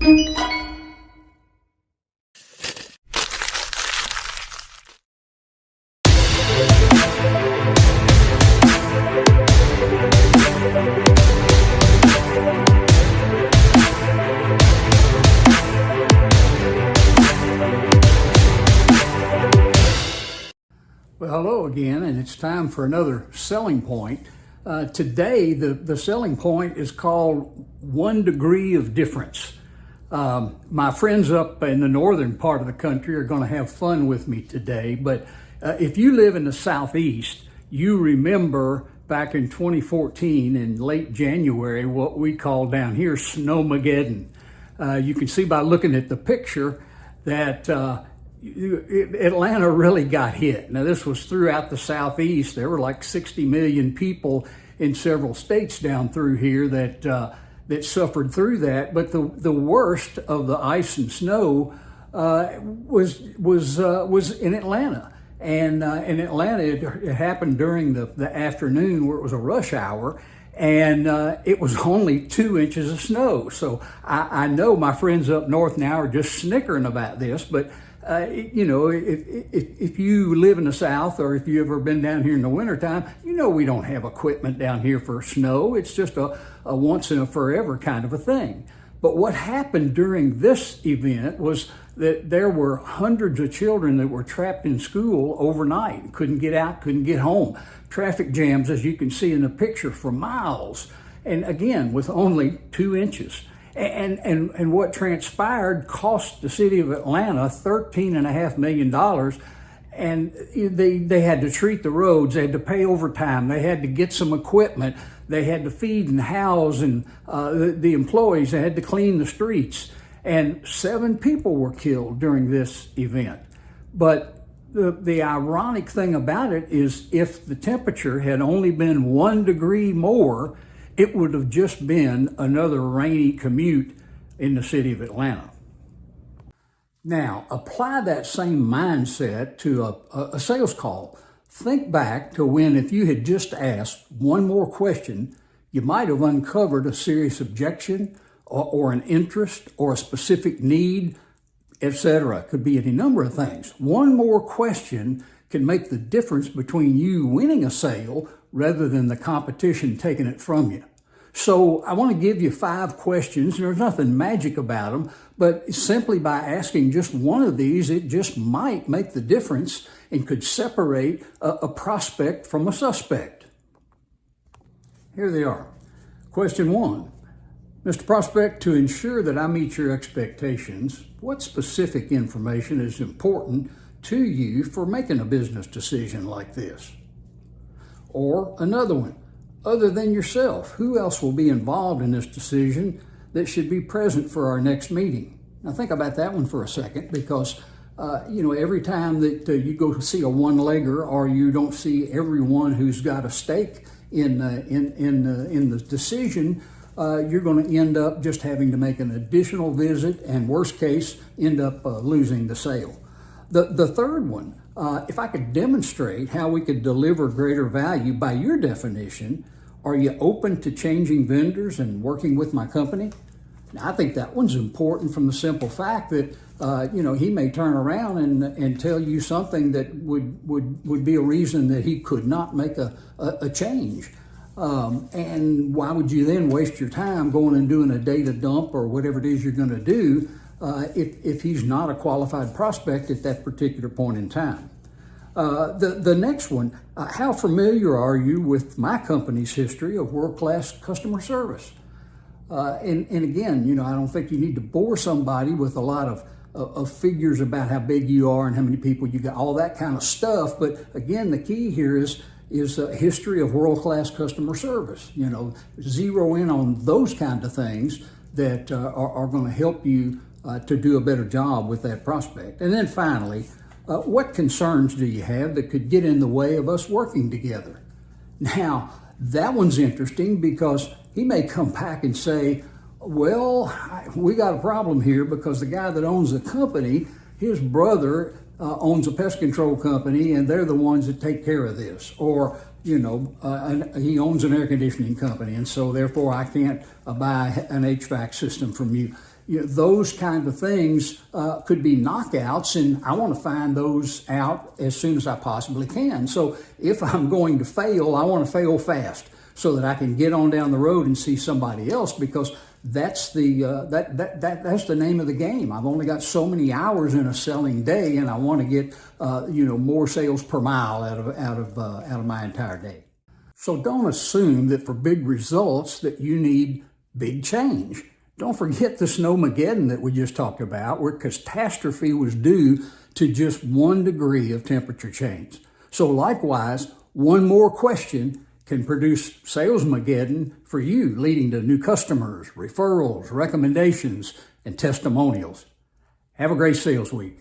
Well, hello again, and it's time for another selling point. Today, the selling point is called 1 degree of difference. My friends up in the northern part of the country are going to have fun with me today, but if you live in the southeast, you remember back in 2014 in late January what we call down here Snowmageddon. You can see by looking at the picture that Atlanta really got hit. Now, this was throughout the southeast. There were like 60 million people in several states down through here that suffered through that. But the worst of the ice and snow was in Atlanta. And in Atlanta, it happened during the afternoon where it was a rush hour, and it was only 2 inches of snow. So I know my friends up north now are just snickering about this, but you know, if you live in the South, or if you've ever been down here in the wintertime, you know we don't have equipment down here for snow. It's just a once in a forever kind of a thing. But what happened during this event was that there were hundreds of children that were trapped in school overnight, couldn't get out, couldn't get home. Traffic jams, as you can see in the picture, for miles. And again, with only 2 inches. And what transpired cost the city of Atlanta $13.5 million. And they had to treat the roads, they had to pay overtime, they had to get some equipment, they had to feed and house and the employees, they had to clean the streets. And 7 people were killed during this event. But the ironic thing about it is if the temperature had only been 1 degree more, it would have just been another rainy commute in the city of Atlanta. Now, apply that same mindset to a sales call. Think back to when, if you had just asked one more question, you might have uncovered a serious objection or an interest or a specific need, etc. It could be any number of things. One more question can make the difference between you winning a sale rather than the competition taking it from you. So I want to give you 5 questions. There's nothing magic about them, but simply by asking just one of these, it just might make the difference and could separate a prospect from a suspect. Here they are. Question 1. Mr. Prospect, to ensure that I meet your expectations, what specific information is important to you for making a business decision like this? Or another one, other than yourself, who else will be involved in this decision that should be present for our next meeting? Now think about that one for a second, because you know, every time that you go see a one-legger, or you don't see everyone who's got a stake in the decision, you're going to end up just having to make an additional visit, and worst case, end up losing the sale. The third one, if I could demonstrate how we could deliver greater value by your definition, are you open to changing vendors and working with my company? Now, I think that one's important from the simple fact that you know, he may turn around and tell you something that would be a reason that he could not make a change. And why would you then waste your time going and doing a data dump or whatever it is you're going to do if he's not a qualified prospect at that particular point in time? The next one, how familiar are you with my company's history of world-class customer service? And again, you know, I don't think you need to bore somebody with a lot of figures about how big you are and how many people you got, all that kind of stuff. But again, the key here is a history of world-class customer service. You know, zero in on those kind of things that are going to help you to do a better job with that prospect. And then finally, what concerns do you have that could get in the way of us working together? Now, that one's interesting because he may come back and say, well, we got a problem here because the guy that owns the company, his brother owns a pest control company and they're the ones that take care of this. Or, you know, he owns an air conditioning company and so therefore I can't buy an HVAC system from you. those kind of things could be knockouts, and I want to find those out as soon as I possibly can. So if I'm going to fail, I want to fail fast so that I can get on down the road and see somebody else, because that's the that's the name of the game. I've only got so many hours in a selling day, and I want to get more sales per mile out of my entire day. So don't assume that for big results that you need big change. Don't forget the snowmageddon that we just talked about, where catastrophe was due to just 1 degree of temperature change. So likewise, one more question can produce salesmageddon for you, leading to new customers, referrals, recommendations, and testimonials. Have a great sales week.